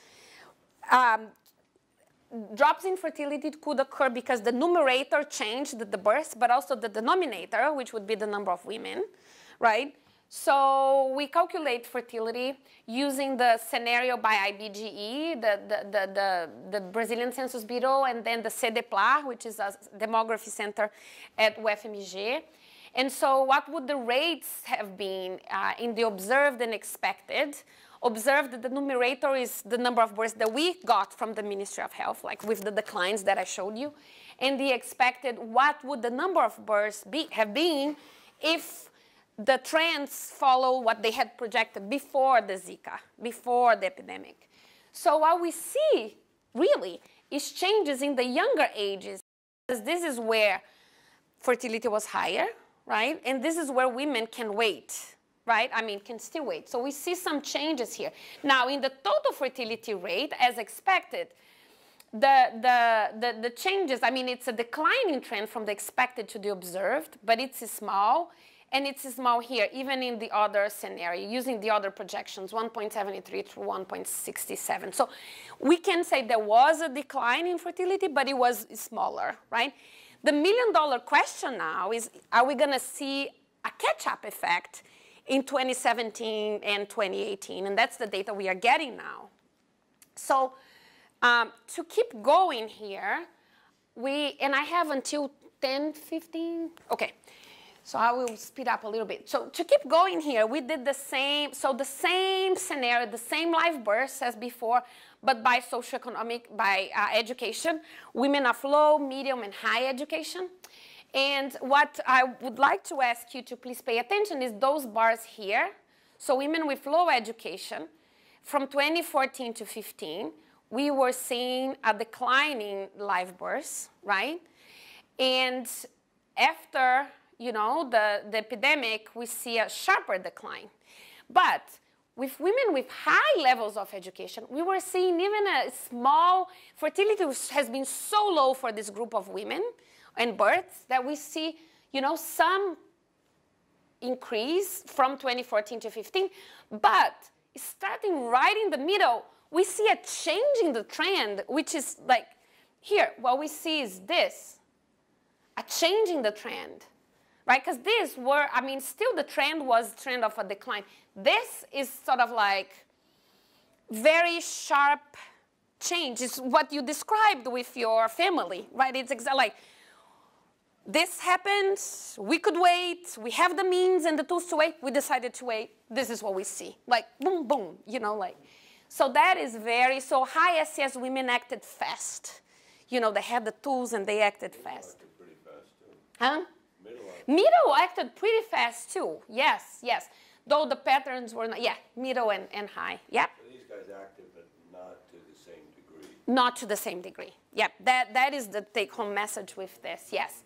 drops in fertility could occur because the numerator changed the births, but also the denominator, which would be the number of women, right? So we calculate fertility using the scenario by IBGE, the Brazilian Census Bureau, and then the CDPLA, which is a demography center at UFMG. And so what would the rates have been in the observed and expected? Observed that the numerator is the number of births that we got from the Ministry of Health, like with the declines that I showed you. And the expected, what would the number of births have been if the trends follow what they had projected before the Zika, before the epidemic. So what we see, really, is changes in the younger ages. This is where fertility was higher, right? And this is where women can wait, right? I mean, can still wait. So we see some changes here. Now, in the total fertility rate, as expected, the changes, I mean, it's a declining trend from the expected to the observed, but it's small. And it's small here, even in the other scenario, using the other projections, 1.73 to 1.67. So we can say there was a decline in fertility, but it was smaller, right? The million-dollar question now is, are we going to see a catch-up effect in 2017 and 2018? And that's the data we are getting now. So to keep going here, and I have until 10, 15, okay. So I will speed up a little bit. So to keep going here, we did the same, so the same scenario, the same live births as before, but by socioeconomic, by education, women of low, medium, and high education. And what I would like to ask you to please pay attention is those bars here. So women with low education, from 2014 to 15, we were seeing a declining live births, right? And after the epidemic, we see a sharper decline. But with women with high levels of education, we were seeing even a small fertility has been so low for this group of women and births that we see, some increase from 2014 to 15. But starting right in the middle, we see a change in the trend, which is like here, what we see is this, a change in the trend. Right, because these were, I mean, still the trend was trend of a decline. This is sort of like very sharp change. It's what you described with your family, right? It's exactly like, this happened, we could wait, we have the means and the tools to wait, we decided to wait, this is what we see. Like, boom, boom, So that is so high SES women acted fast. They had the tools and they acted fast. Acted pretty fast, too. Huh? Middle acted pretty fast too. Yes. Though the patterns were not, middle and high. Yep. So these guys acted, but not to the same degree. Not to the same degree. Yep. That is the take-home message with this. Yes.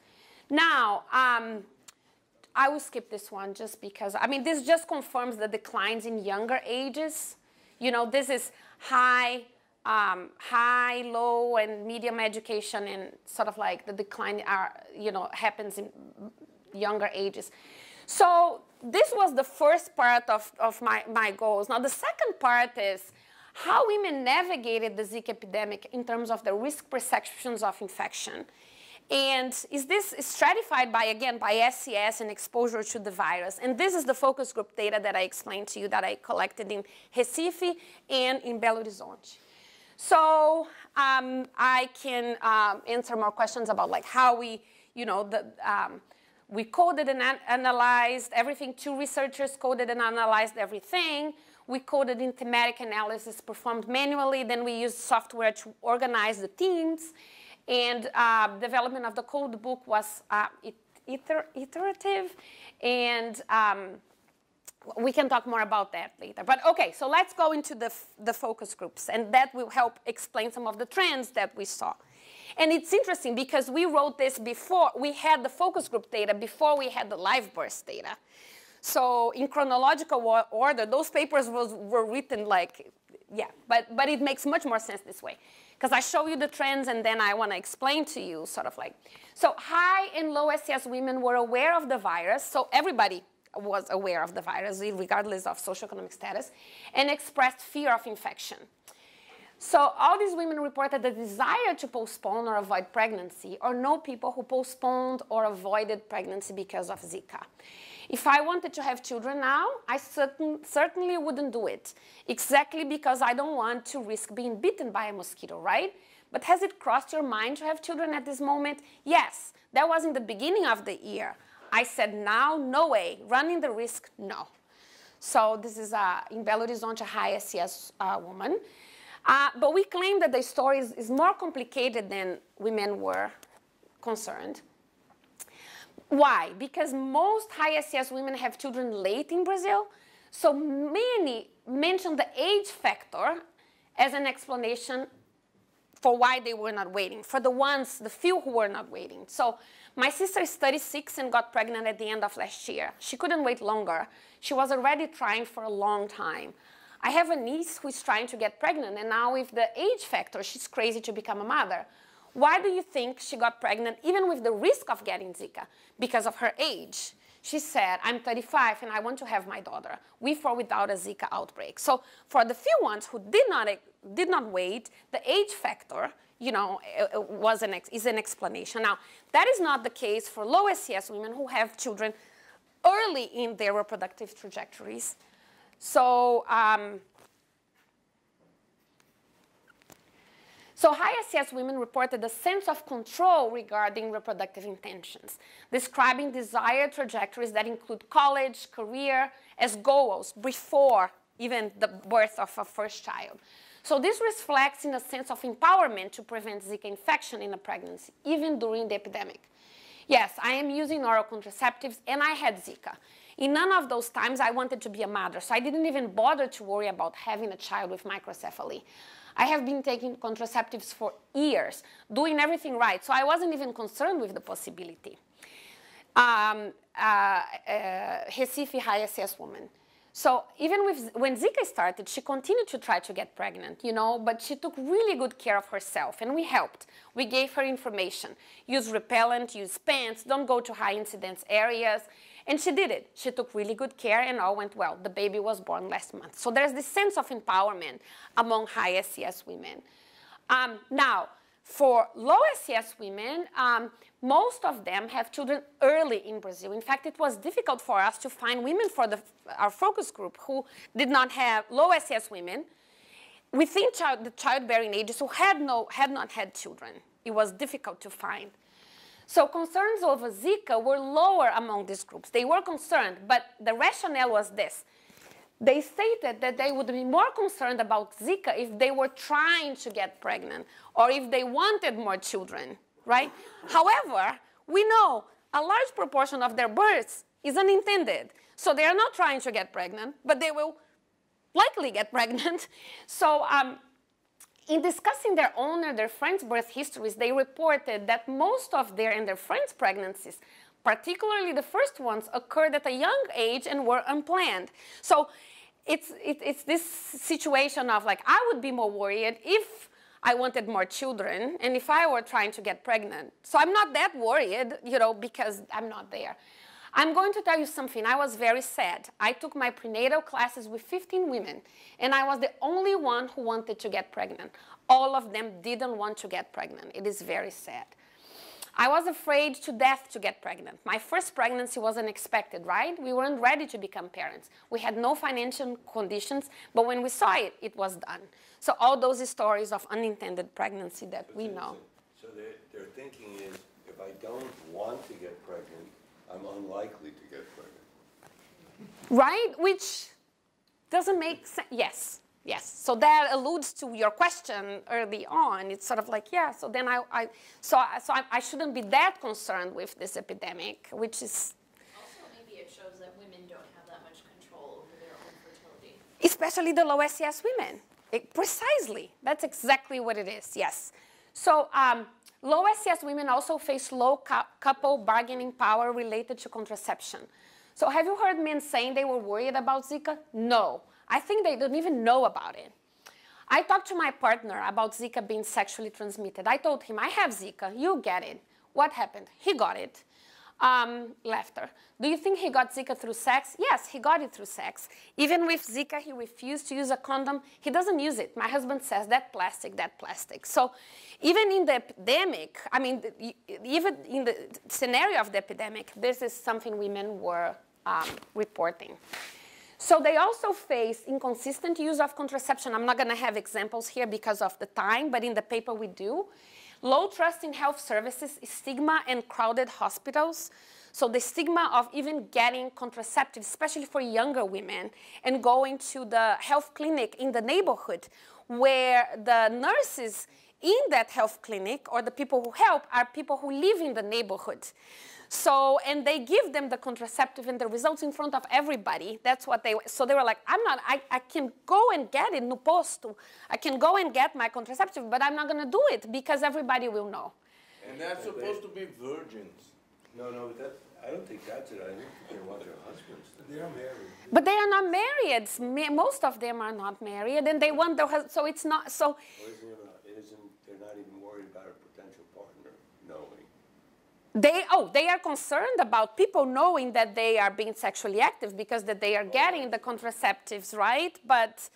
Now, I will skip this one just because, I mean, this just confirms the declines in younger ages. This is high, low, and medium education, and sort of like the decline happens in younger ages. So this was the first part of my goals. Now the second part is how women navigated the Zika epidemic in terms of the risk perceptions of infection. And is this stratified by SES and exposure to the virus? And this is the focus group data that I explained to you that I collected in Recife and in Belo Horizonte. So I can answer more questions about like how we, you know, we coded and analyzed everything. 2 researchers coded and analyzed everything. We coded in thematic analysis performed manually. Then we used software to organize the teams. And development of the code book was iterative. And we can talk more about that later. But OK, so let's go into the focus groups. And that will help explain some of the trends that we saw. And it's interesting because we wrote this before. We had the focus group data before we had the live birth data. So in chronological order, those papers were written like, yeah. But it makes much more sense this way. Because I show you the trends, and then I want to explain to you sort of like. So high and low SES women were aware of the virus. So everybody was aware of the virus, regardless of socioeconomic status, and expressed fear of infection. So all these women reported the desire to postpone or avoid pregnancy, or know people who postponed or avoided pregnancy because of Zika. If I wanted to have children now, I certainly wouldn't do it, exactly because I don't want to risk being bitten by a mosquito, right? But has it crossed your mind to have children at this moment? Yes, that was in the beginning of the year. I said, now, no way. Running the risk, no. So this is in Belo Horizonte, a high SES woman. But we claim that the story is more complicated than women were concerned. Why? Because most high SES women have children late in Brazil. So many mention the age factor as an explanation for why they were not waiting, for the few who were not waiting. So my sister is 36 and got pregnant at the end of last year. She couldn't wait longer. She was already trying for a long time. I have a niece who is trying to get pregnant, and now with the age factor, she's crazy to become a mother. Why do you think she got pregnant, even with the risk of getting Zika? Because of her age. She said, I'm 35 and I want to have my daughter, with or without a Zika outbreak. So for the few ones who did not wait, the age factor, you know, is an explanation. Now, that is not the case for low SES women who have children early in their reproductive trajectories. So, high SES women reported a sense of control regarding reproductive intentions, describing desired trajectories that include college, career, as goals before even the birth of a first child. So this reflects in a sense of empowerment to prevent Zika infection in a pregnancy, even during the epidemic. Yes, I am using oral contraceptives, and I had Zika. In none of those times I wanted to be a mother, so I didn't even bother to worry about having a child with microcephaly. I have been taking contraceptives for years, doing everything right, so I wasn't even concerned with the possibility. Recife high SES woman. So even when Zika started, she continued to try to get pregnant, you know, but she took really good care of herself, and we helped. We gave her information. Use repellent, use pants, don't go to high incidence areas. And she did it. She took really good care, and all went well. The baby was born last month. So there's this sense of empowerment among high SES women. Now, for low SES women, most of them have children early in Brazil. In fact, it was difficult for us to find women for our focus group who did not have low SES women within the childbearing ages who had not had children. It was difficult to find. So concerns over Zika were lower among these groups. They were concerned, but the rationale was this. They stated that they would be more concerned about Zika if they were trying to get pregnant or if they wanted more children, right? However, we know a large proportion of their births is unintended. So they are not trying to get pregnant, but they will likely get pregnant. So in discussing their own or their friends' birth histories, they reported that most of their and their friends' pregnancies, particularly the first ones, occurred at a young age and were unplanned. So it's this situation of like, I would be more worried if I wanted more children and if I were trying to get pregnant. So I'm not that worried, you know, because I'm not there. I'm going to tell you something. I was very sad. I took my prenatal classes with 15 women, and I was the only one who wanted to get pregnant. All of them didn't want to get pregnant. It is very sad. I was afraid to death to get pregnant. My first pregnancy was unexpected, right? We weren't ready to become parents. We had no financial conditions, but when we saw it, it was done. So all those stories of unintended pregnancy that we know. So their thinking is, if I don't want to get pregnant, I'm unlikely to get pregnant. Right? Which doesn't make sense. Yes. Yes, so that alludes to your question early on. It's sort of like, yeah, so then I shouldn't be that concerned with this epidemic, which is... Also, maybe it shows that women don't have that much control over their own fertility. Especially the low SES women. Precisely, that's exactly what it is, yes. So low SES women also face low couple bargaining power related to contraception. So have you heard men saying they were worried about Zika? No. I think they don't even know about it. I talked to my partner about Zika being sexually transmitted. I told him, I have Zika, you get it. What happened? He got it. Laughter. Do you think he got Zika through sex? Yes, he got it through sex. Even with Zika, he refused to use a condom. He doesn't use it. My husband says, that plastic. So even in the epidemic, I mean, even in the scenario of the epidemic, this is something women were reporting. So they also face inconsistent use of contraception. I'm not going to have examples here because of the time, but in the paper we do. Low trust in health services, stigma, and crowded hospitals. So the stigma of even getting contraceptives, especially for younger women, and going to the health clinic in the neighborhood where the nurses in that health clinic or the people who help are people who live in the neighborhood. So, and they give them the contraceptive and the results in front of everybody. That's what so they were like, I can go and get it no posto. I can go and get my contraceptive, but I'm not going to do it because everybody will know. And they're supposed to be virgins. No, I don't think that's it. I think they want their husbands. They are married. But they are not married. Most of them are not married, and they want their husband, so it's not, so. They're not even worried about a potential partner knowing. They are concerned about people knowing that they are being sexually active because that they are getting the contraceptives, right? But,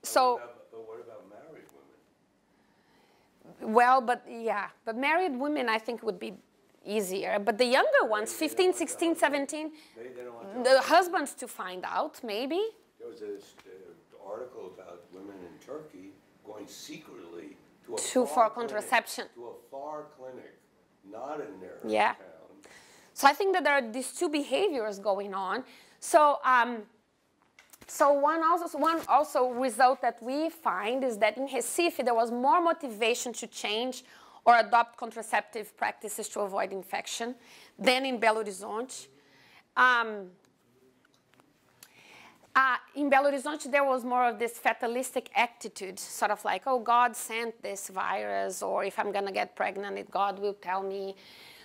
so. But what about married women? Well, but married women I think would be easier. But the younger ones, 15, 16, 17, They don't want the husbands to find out, maybe. There was an article about women in Turkey going secretly to a For contraception. To a far clinic, not in their Yeah. town. So I think that there are these two behaviors going on. So, one also result that we find is that in Recife there was more motivation to change or adopt contraceptive practices to avoid infection than in Belo Horizonte. In Belo Horizonte, there was more of this fatalistic attitude, sort of like, oh, God sent this virus, or if I'm going to get pregnant, God will tell me.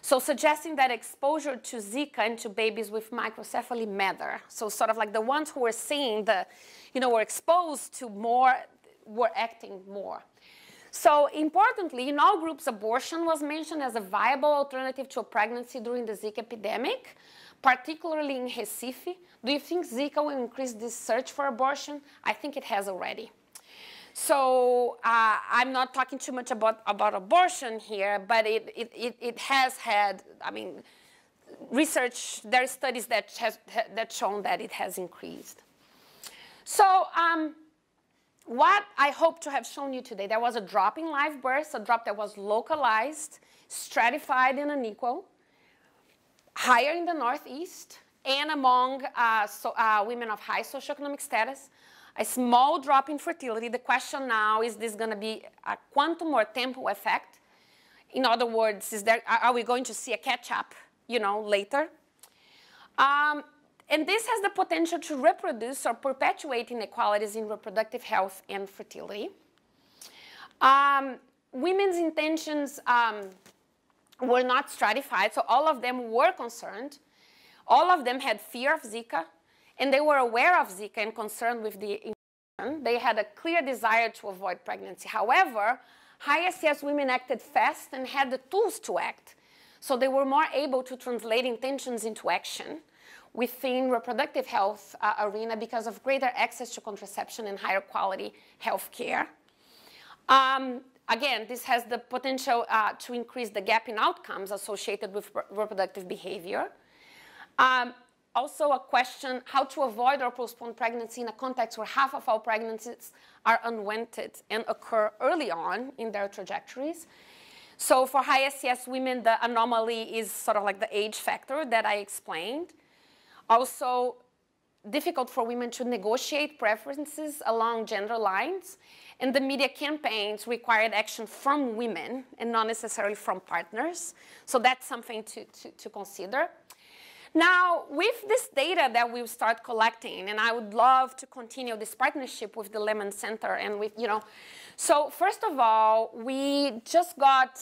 So suggesting that exposure to Zika and to babies with microcephaly matter. So sort of like the ones who were seeing were exposed to more, were acting more. So importantly, in all groups, abortion was mentioned as a viable alternative to a pregnancy during the Zika epidemic, particularly in Recife. Do you think Zika will increase this search for abortion? I think it has already. So I'm not talking too much about abortion here, but it has had, I mean, research, there are studies that shown that it has increased. So what I hope to have shown you today, there was a drop in live births, a drop that was localized, stratified and unequal, higher in the Northeast, and among women of high socioeconomic status, a small drop in fertility. The question now, is this going to be a quantum or tempo effect? In other words, are we going to see a catch-up, later? And this has the potential to reproduce or perpetuate inequalities in reproductive health and fertility. Women's intentions were not stratified, so all of them were concerned. All of them had fear of Zika, and they were aware of Zika and concerned with the infection. They had a clear desire to avoid pregnancy. However, high SES women acted fast and had the tools to act, so they were more able to translate intentions into action within reproductive health arena because of greater access to contraception and higher quality health care. again, this has the potential to increase the gap in outcomes associated with reproductive behavior. Also a question, how to avoid or postpone pregnancy in a context where half of all pregnancies are unwanted and occur early on in their trajectories. So for high SES women, the anomaly is sort of like the age factor that I explained. Also, difficult for women to negotiate preferences along gender lines. And the media campaigns required action from women and not necessarily from partners. So that's something to consider. Now, with this data that we'll start collecting, and I would love to continue this partnership with the Lehman Center and with, so first of all, we just got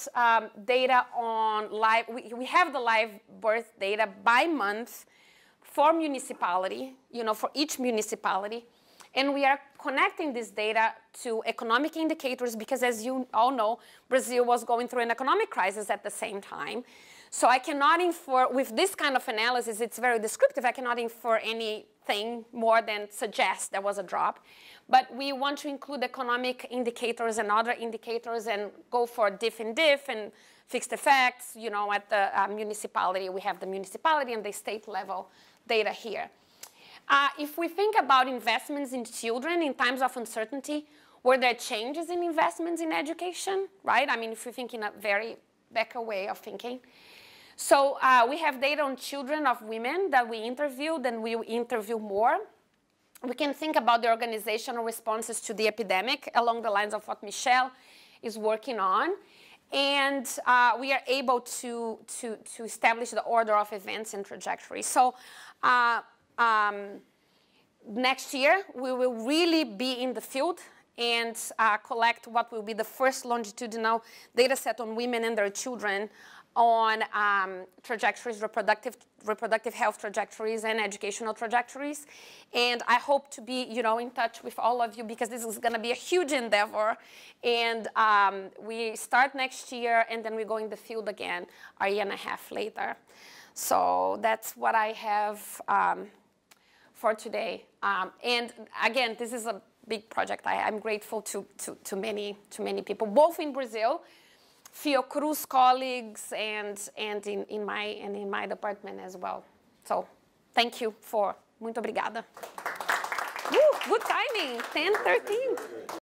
data on live, we have the live birth data by month for municipality, for each municipality. And we are connecting this data to economic indicators because, as you all know, Brazil was going through an economic crisis at the same time. So I cannot infer, with this kind of analysis, it's very descriptive, I cannot infer anything more than suggest there was a drop. But we want to include economic indicators and other indicators and go for diff and diff and fixed effects. At the municipality, we have the municipality and the state level data here. If we think about investments in children in times of uncertainty, were there changes in investments in education, right? I mean, if we think in a very Becker way of thinking. So we have data on children of women that we interviewed, and we will interview more. We can think about the organizational responses to the epidemic along the lines of what Michelle is working on. And we are able to establish the order of events and trajectory. So next year, we will really be in the field and collect what will be the first longitudinal data set on women and their children on trajectories, reproductive health trajectories and educational trajectories. And I hope to be, in touch with all of you because this is going to be a huge endeavor. And we start next year, and then we go in the field again a year and a half later. So that's what I have for today. And again, this is a big project. I'm grateful to many people, both in Brazil, Fiocruz colleagues, and in my department as well. So thank you for. Muito obrigada. Good timing, 10:13.